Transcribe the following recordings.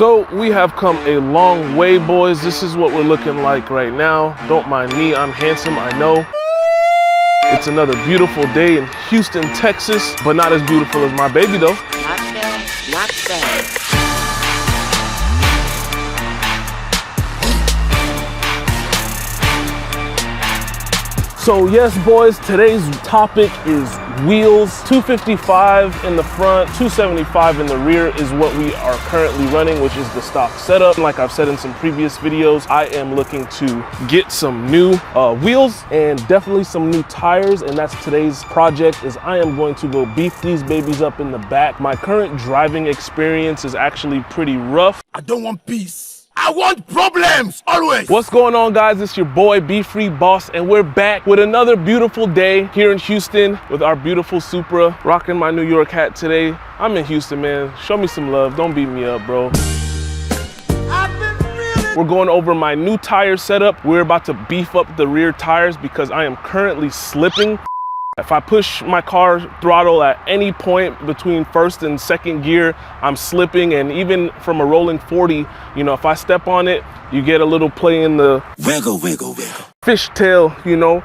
So we have come a long way, boys. This is what we're looking like right now. Don't mind me, I'm handsome, I know. It's another beautiful day in Houston, Texas, but not as beautiful as my baby though. Not bad, not bad. So yes, boys, today's topic is wheels. 255 in the front, 275 in the rear is what we are currently running, which is the stock setup. Like I've said in some previous videos, I am looking to get some new wheels and definitely some new tires, and that's today's project. Is I am going to go beef these babies up in the back. My current driving experience is actually pretty rough. I don't want peace. I want problems, always. What's going on, guys? It's your boy, Be Free Boss, and we're back with another beautiful day here in Houston with our beautiful Supra. Rocking my New York hat today. I'm in Houston, man. Show me some love. Don't beat me up, bro. We're going over my new tire setup. We're about to beef up the rear tires because I am currently slipping. If I push my car throttle at any point between first and second gear, I'm slipping, and even from a rolling 40, you know, if I step on it, you get a little play in the Wiggle, wiggle, wiggle. fishtail, you know.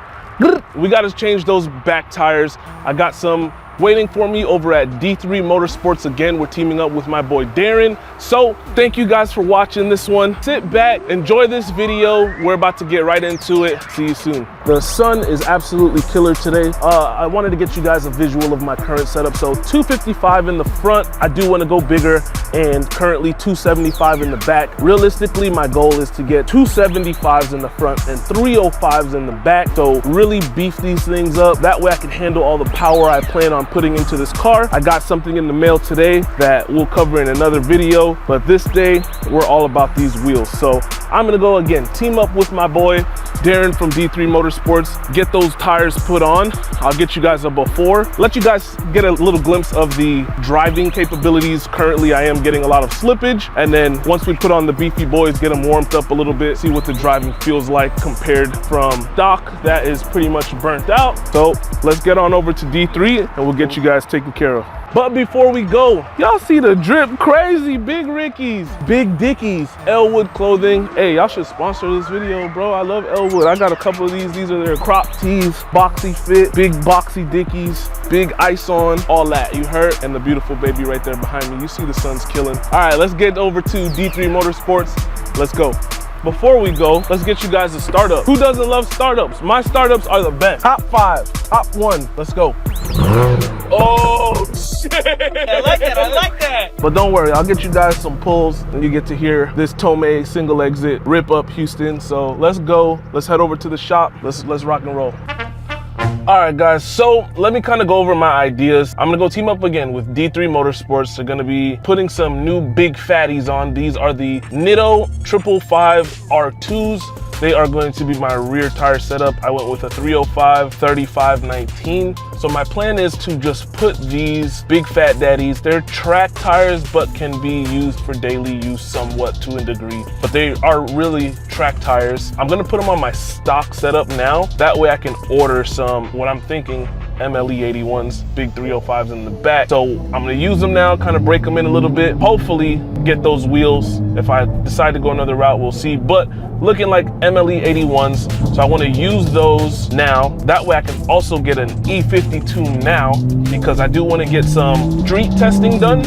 We got to change those back tires. I got some waiting for me over at D3 Motorsports. Again, we're teaming up with my boy Darren. So thank you guys for watching this one. Sit back, enjoy this video. We're about to get right into it. See you soon. The sun is absolutely killer today. I wanted to get you guys a visual of my current setup. So 255 in the front. I do want to go bigger, and currently 275 in the back. Realistically, my goal is to get 275s in the front and 305s in the back. So really beef these things up. That way I can handle all the power I plan on putting into this car. I got something in the mail today that we'll cover in another video, but this day we're all about these wheels. So I'm gonna go again, team up with my boy Darren from D3 Motorsports, get those tires put on. I'll get you guys a before, let you guys get a little glimpse of the driving capabilities. Currently I am getting a lot of slippage, and then once we put on the beefy boys, get them warmed up a little bit, see what the driving feels like compared from stock that is pretty much burnt out. So let's get on over to D3 and we'll get you guys taken care of. But before we go, y'all see the drip crazy, Big Rickies, Big Dickies, Elwood clothing. Hey, y'all should sponsor this video, bro. I love Elwood. I got a couple of these. These are their crop tees, boxy fit, big boxy Dickies, big ice on, all that, you heard? And the beautiful baby right there behind me. You see the sun's killing. All right, let's get over to D3 Motorsports. Let's go. Before we go, let's get you guys a startup. Who doesn't love startups? My startups are the best. Top 5, top 1, let's go. Oh, shit. I like that, I like that. But don't worry, I'll get you guys some pulls and you get to hear this Tomei single exit rip up Houston. So let's go, let's head over to the shop. Let's rock and roll. All right, guys, so let me kind of go over my ideas. I'm gonna go team up again with D3 Motorsports. They're gonna be putting some new big fatties on. These are the Nitto R2s. They are going to be my rear tire setup. I went with a 305 3519. So my plan is to just put these big fat daddies, they're track tires, but can be used for daily use somewhat to a degree, but they are really track tires. I'm gonna put them on my stock setup now. That way I can order some, what I'm thinking, MLE 81s, big 305s in the back. So I'm gonna use them now, kind of break them in a little bit, hopefully get those wheels. If I decide to go another route, we'll see, but looking like MLE 81s. So I wanna use those now. That way I can also get an E50 tune now, because I do wanna get some street testing done.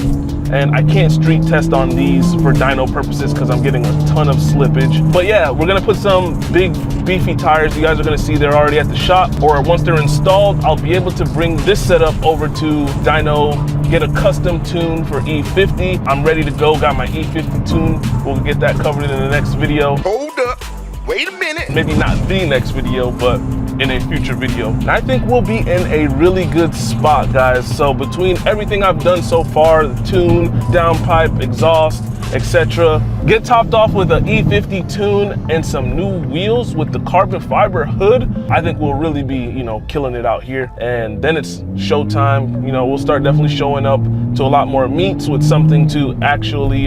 And I can't street test on these for dyno purposes because I'm getting a ton of slippage. But yeah, we're gonna put some big beefy tires. You guys are gonna see they're already at the shop, or once they're installed, I'll be able to bring this setup over to dyno, get a custom tune for E50. I'm ready to go, got my E50 tune. We'll get that covered in the next video. Hold up, wait a minute. Maybe not the next video, but in a future video. And I think we'll be in a really good spot, guys. So between everything I've done so far, the tune, downpipe, exhaust, etc., get topped off with an E50 tune and some new wheels with the carbon fiber hood, I think we'll really be, you know, killing it out here. And then it's showtime. You know, we'll start definitely showing up to a lot more meets with something to actually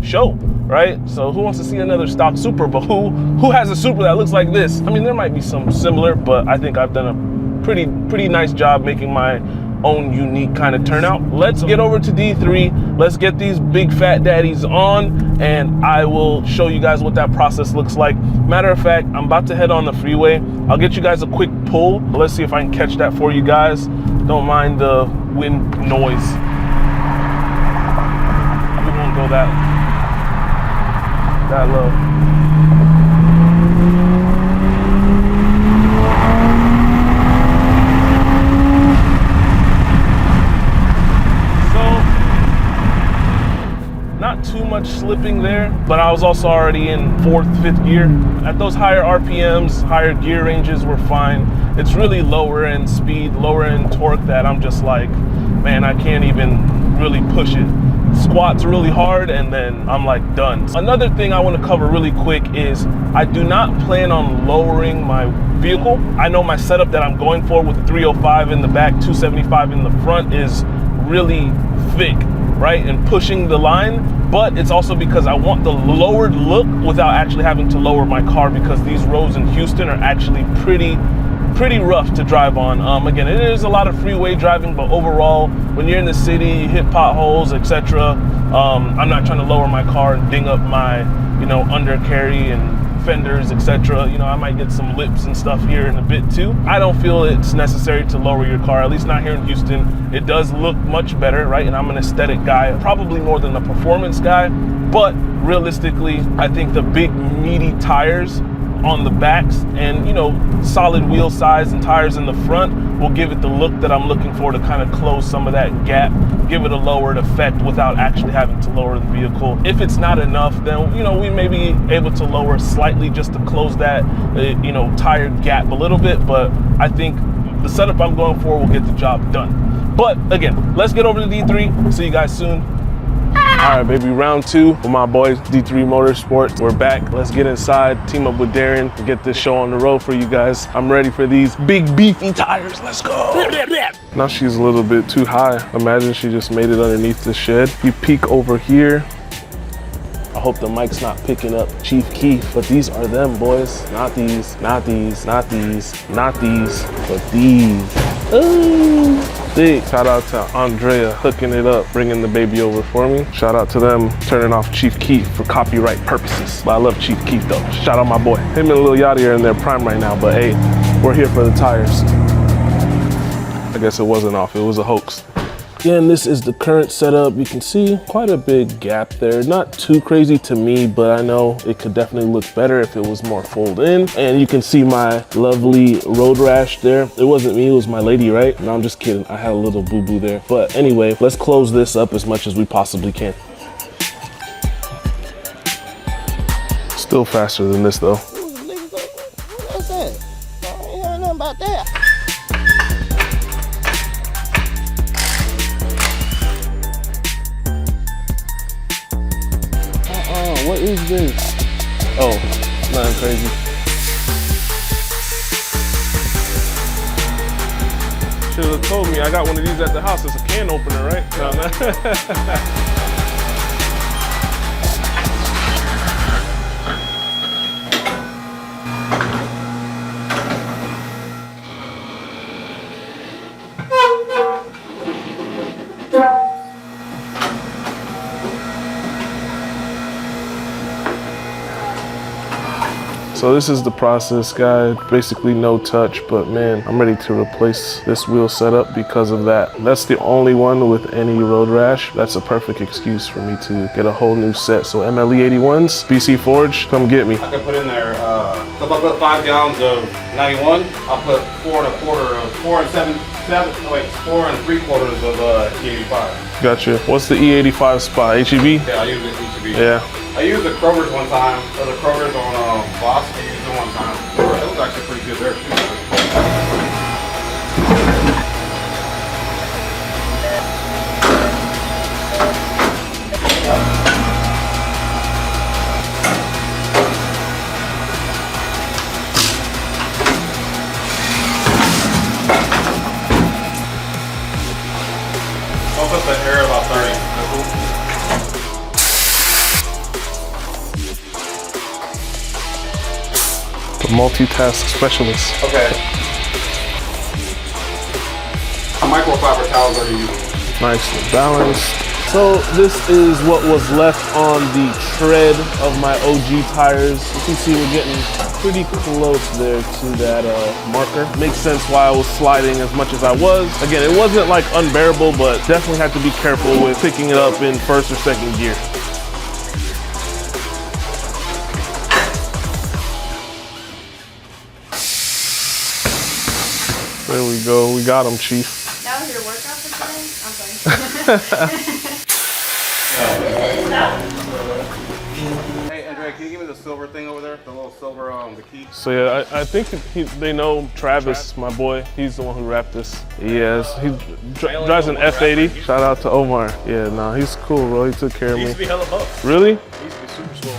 show, right? So who wants to see another stock Supra? But who has a Supra that looks like this? I mean, there might be some similar, but I think I've done a pretty nice job making my own unique kind of turnout. Let's get over to D3. Let's get these big fat daddies on, and I will show you guys what that process looks like. Matter of fact, I'm about to head on the freeway. I'll get you guys a quick pull. Let's see if I can catch that for you guys. Don't mind the wind noise. We won't go that low. Not too much slipping there, but I was also already in 4th, 5th gear. At those higher RPMs, higher gear ranges, we're fine. It's really lower end speed, lower end torque that I'm just like, man, I can't even really push it. Squats really hard and then I'm like done. Another thing I want to cover really quick is I do not plan on lowering my vehicle. I know my setup that I'm going for with the 305 in the back, 275 in the front is really thick, right, and pushing the line, but it's also because I want the lowered look without actually having to lower my car, because these roads in Houston are actually pretty rough to drive on. Again, it is a lot of freeway driving, but overall, when you're in the city, you hit potholes, etc. I'm not trying to lower my car and ding up my, undercarry and fenders, etc. I might get some lips and stuff here in a bit too. I don't feel it's necessary to lower your car, at least not here in Houston. It does look much better, right? And I'm an aesthetic guy, probably more than a performance guy, but realistically, I think the big meaty tires on the backs and solid wheel size and tires in the front will give it the look that I'm looking for to kind of close some of that gap, give it a lowered effect without actually having to lower the vehicle. If it's not enough, then we may be able to lower slightly just to close that tire gap a little bit, but I think the setup I'm going for will get the job done. But again, let's get over to D3. See you guys soon. All right, baby, round 2 with my boys, D3 Motorsports. We're back. Let's get inside, team up with Darren, and get this show on the road for you guys. I'm ready for these big beefy tires. Let's go. Now she's a little bit too high. Imagine she just made it underneath the shed. You peek over here. I hope the mic's not picking up Chief Keef, but these are them, boys. Not these, not these, not these, not these, but these. Ooh. Big shout out to Andrea hooking it up, bringing the baby over for me. Shout out to them turning off Chief Keef for copyright purposes. But I love Chief Keef though. Shout out my boy. Him and Lil Yachty are in their prime right now, but hey, we're here for the tires. I guess it wasn't off, it was a hoax. Again, this is the current setup. You can see quite a big gap there. Not too crazy to me, but I know it could definitely look better if it was more fold in. And you can see my lovely road rash there. It wasn't me, it was my lady, right? No, I'm just kidding. I had a little boo-boo there. But anyway, let's close this up as much as we possibly can. Still faster than this though. What's that? I ain't heard nothing about that. What is this? Oh, nothing crazy. Should have told me. I got one of these at the house. It's a can opener, right? No. So this is the process, guys. Basically no touch, but man, I'm ready to replace this wheel setup because of that. That's the only one with any road rash. That's a perfect excuse for me to get a whole new set. So MLE 81s, BC Forge, come get me. I can put in there, so if I put 5 gallons of 91, I'll put 4 and 3 quarters of E85. Gotcha. What's the E85 spot? HEV? Yeah, I use the HEV. Yeah. I used the Kroger's one time, or the Kroger's on Boss. I used it one time. It was actually pretty good there too. I'll put the air about 30. Multitask specialist. Okay. microfiber towels that you use. Nicely balanced. So this is what was left on the tread of my OG tires. You can see we're getting pretty close there to that marker. Makes sense why I was sliding as much as I was. Again, it wasn't like unbearable, but definitely had to be careful with picking it up in first or second gear. There we go, we got him, Chief. That was your workout for today? I'm sorry. Hey, Andrea, can you give me the silver thing over there? The little silver, the key? So yeah, I think they know Travis, my boy. He's the one who wrapped this. Yes, he drives an F80. Shout out to Omar. Yeah, nah, he's cool, bro. He took care of me. He used to be hella buff. Really? He used to be super swole.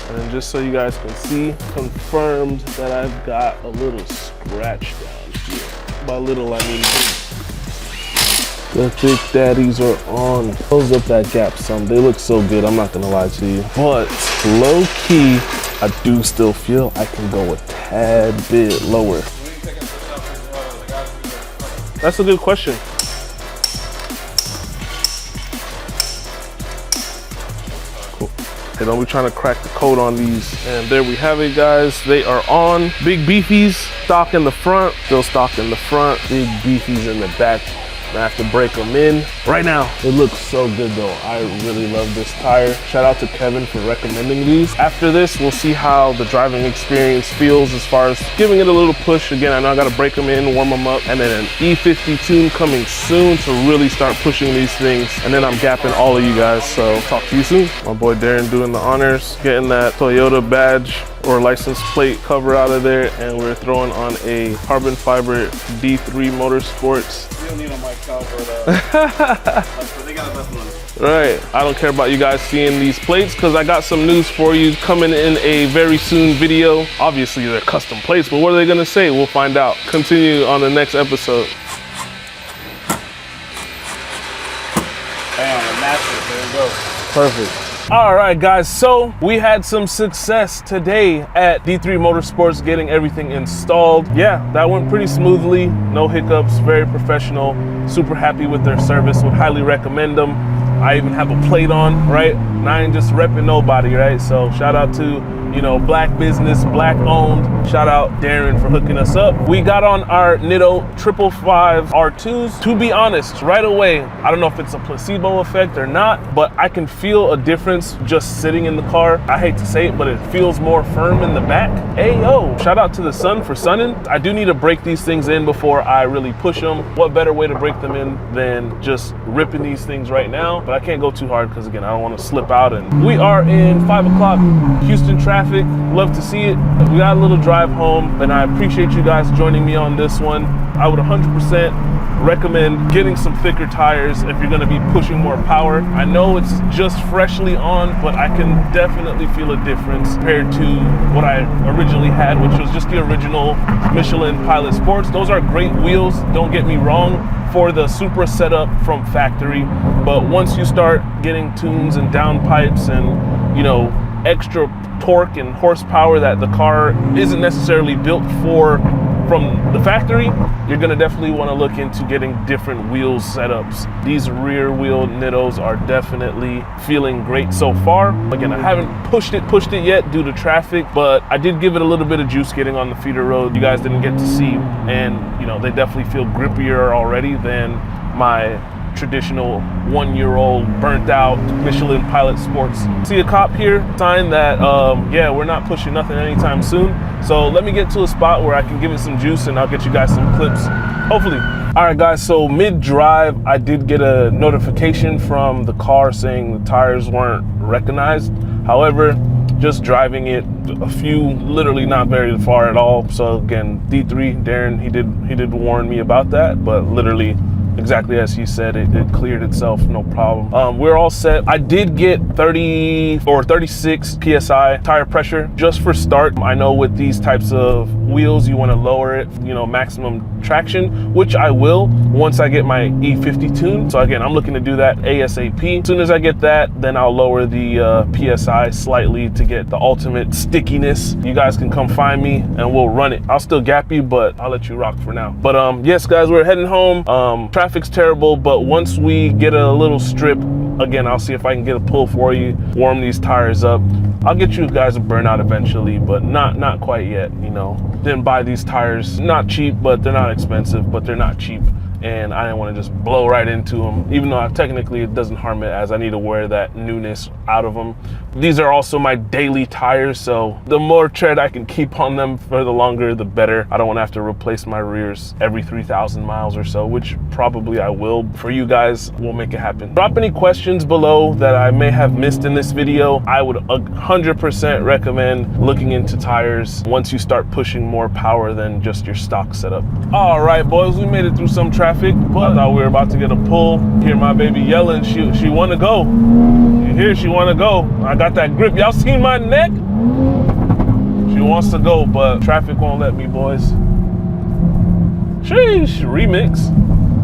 And just so you guys can see, confirmed that I've got a little scratch down here. By little, I mean big. The thick daddies are on. Close up that gap some. They look so good, I'm not gonna lie to you. But low key, I do still feel I can go a tad bit lower. That's a good question. Cool. Hey, don't be trying to crack the code on these. And there we have it, guys. They are on. Big beefies, stock in the front. Still stock in the front. Big beefies in the back. I have to break them in. Right now, it looks so good though. I really love this tire. Shout out to Kevin for recommending these. After this, we'll see how the driving experience feels as far as giving it a little push. Again, I know I gotta break them in, warm them up, and then an E50 tune coming soon to really start pushing these things. And then I'm gapping all of you guys, so talk to you soon. My boy Darren doing the honors, getting that Toyota badge or license plate cover out of there, and we're throwing on a carbon fiber D3 Motorsports. You don't need a mic cover, but they got the best ones. Right, I don't care about you guys seeing these plates because I got some news for you coming in a very soon video. Obviously they're custom plates, but what are they gonna say? We'll find out. Continue on the next episode. Bam, the master, there you go. Perfect. All right, guys, so we had some success today at D3 Motorsports getting everything installed. Yeah, that went pretty smoothly, no hiccups, very professional, super happy with their service, would highly recommend them. I even have a plate on, right? And I ain't just repping nobody, right? So shout out to, you know, black business, black owned. Shout out Darren for hooking us up. We got on our Nitto 555 R2s. To be honest, right away, I don't know if it's a placebo effect or not, but I can feel a difference just sitting in the car. I hate to say it, but it feels more firm in the back. Hey, yo, shout out to the sun for sunning. I do need to break these things in before I really push them. What better way to break them in than just ripping these things right now? But I can't go too hard because, again, I don't want to slip out. And we are in 5 o'clock Houston traffic. Love to see it. We got a little drive home, and I appreciate you guys joining me on this one. I would 100% recommend getting some thicker tires if you're going to be pushing more power. I know it's just freshly on, but I can definitely feel a difference compared to what I originally had, which was just the original Michelin Pilot Sports. Those are great wheels, don't get me wrong, for the Supra setup from factory, but once you start getting tunes and downpipes and, you know, extra torque and horsepower that the car isn't necessarily built for from the factory, you're gonna definitely wanna look into getting different wheel setups. These rear wheel Nittos are definitely feeling great so far. Again, I haven't pushed it yet due to traffic, but I did give it a little bit of juice getting on the feeder road. You guys didn't get to see, and you know, they definitely feel grippier already than my traditional 1-year-old burnt out Michelin Pilot Sports. See a cop here, sign that yeah, we're not pushing nothing anytime soon. So let me get to a spot where I can give it some juice and I'll get you guys some clips, hopefully. All right guys, so mid-drive, I did get a notification from the car saying the tires weren't recognized. However, just driving it a few, literally not very far at all. So again, D3, Darren, he did warn me about that, but literally exactly as he said, it cleared itself, no problem. We're all set. I did get 30 or 36 PSI tire pressure just for start. I know with these types of wheels, you want to lower it, you know, maximum traction, which I will once I get my E50 tune. So again, I'm looking to do that ASAP. As soon as I get that, then I'll lower the PSI slightly to get the ultimate stickiness. You guys can come find me and we'll run it. I'll still gap you, but I'll let you rock for now. But yes, guys, we're heading home. Traffic's terrible, but once we get a little strip, again, I'll see if I can get a pull for you, warm these tires up. I'll get you guys a burnout eventually, but not quite yet, you know. Didn't buy these tires, not cheap, but they're not expensive, but they're not cheap. And I didn't want to just blow right into them, even though technically it doesn't harm it, as I need to wear that newness out of them. These are also my daily tires, so the more tread I can keep on them for the longer, the better. I don't want to have to replace my rears every 3,000 miles or so, which probably I will. For you guys, we'll make it happen. Drop any questions below that I may have missed in this video. I would 100% recommend looking into tires once you start pushing more power than just your stock setup. All right, boys, we made it through some traffic, but I thought we were about to get a pull. Hear my baby yelling, she want to go. You hear she want to go. I got that grip. Y'all seen my neck? She wants to go, but traffic won't let me, boys. Sheesh, remix.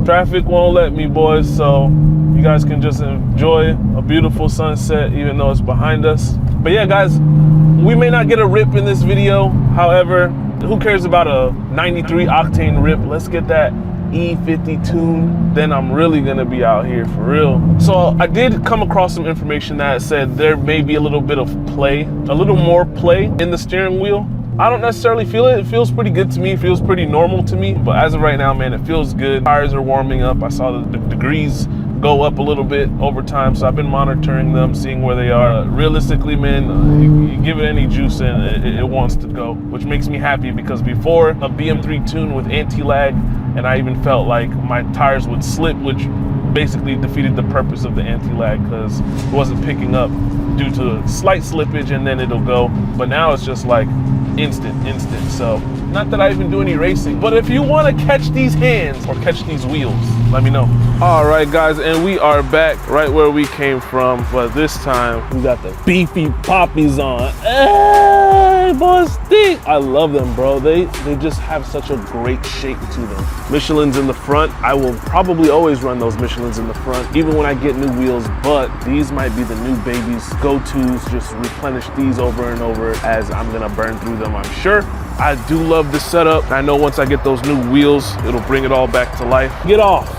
Traffic won't let me, boys, so you guys can just enjoy a beautiful sunset even though it's behind us. But yeah, guys, we may not get a rip in this video. However, who cares about a 93 octane rip? Let's get that E50 tune, then I'm really gonna be out here for real. So I did come across some information that said there may be a little bit of play, a little more play in the steering wheel. I don't necessarily feel it. It feels pretty good to me. It feels pretty normal to me. But as of right now, man, it feels good. Tires are warming up. I saw the degrees go up a little bit over time, so I've been monitoring them, seeing where they are. Realistically, man, you give it any juice and it wants to go, which makes me happy, because before, a BM3 tune with anti-lag, and I even felt like my tires would slip, which basically defeated the purpose of the anti-lag, because it wasn't picking up due to slight slippage and then it'll go. But now it's just like instant. So not that I even do any racing, but if you want to catch these hands or catch these wheels, let me know. All right, guys, and we are back right where we came from, but this time we got the beefy poppies on. Hey, boys, thick. I love them, bro. They just have such a great shape to them. Michelin's in the front. I will probably always run those Michelin's in the front, even when I get new wheels, but these might be the new babies, go-tos. Just replenish these over and over as I'm gonna burn through them, I'm sure. I do love this setup. I know once I get those new wheels, it'll bring it all back to life. Get off.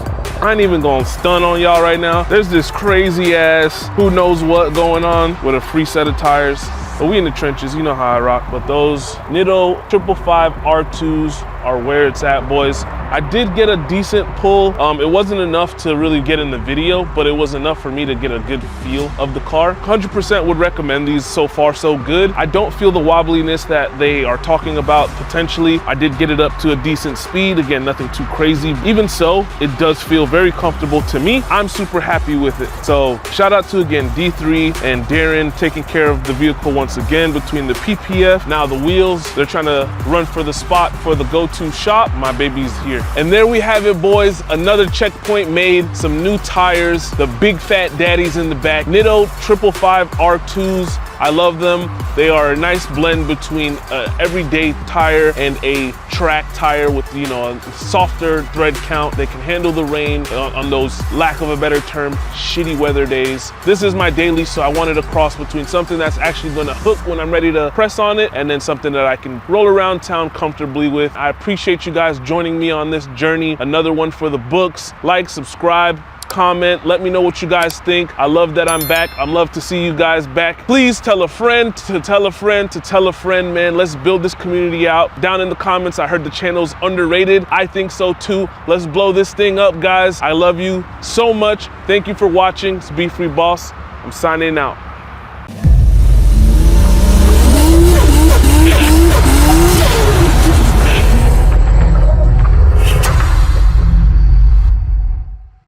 I ain't even gonna stun on y'all right now. There's this crazy ass who knows what going on with a free set of tires. But we in the trenches, you know how I rock. But those Nitto 555R2s are where it's at, boys. I did get a decent pull. It wasn't enough to really get in the video, but it was enough for me to get a good feel of the car. 100% would recommend these. So far, so good. I don't feel the wobbliness that they are talking about potentially. I did get it up to a decent speed. Again, nothing too crazy. Even so, it does feel very comfortable to me. I'm super happy with it. So shout out to, again, D3 and Darren taking care of the vehicle once again. Between the PPF, now the wheels, they're trying to run for the spot for the go-to shop. My baby's here. And there we have it, boys. Another checkpoint made, some new tires, the big fat daddies in the back. Nitto 555R2s. I love them. They are a nice blend between an everyday tire and a track tire with, you know, a softer thread count. They can handle the rain on those, lack of a better term, shitty weather days. This is my daily, so I wanted a cross between something that's actually gonna hook when I'm ready to press on it, and then something that I can roll around town comfortably with. I appreciate you guys joining me on this journey. Another one for the books. Like, subscribe, comment, let me know what you guys think. I love that I'm back. I'd love to see you guys back. Please tell a friend to tell a friend to tell a friend, man. Let's build this community out. Down in the comments, I heard the channel's underrated. I think so too. Let's blow this thing up, guys. I love you so much. Thank you for watching. It's Be Free Boss. I'm signing out.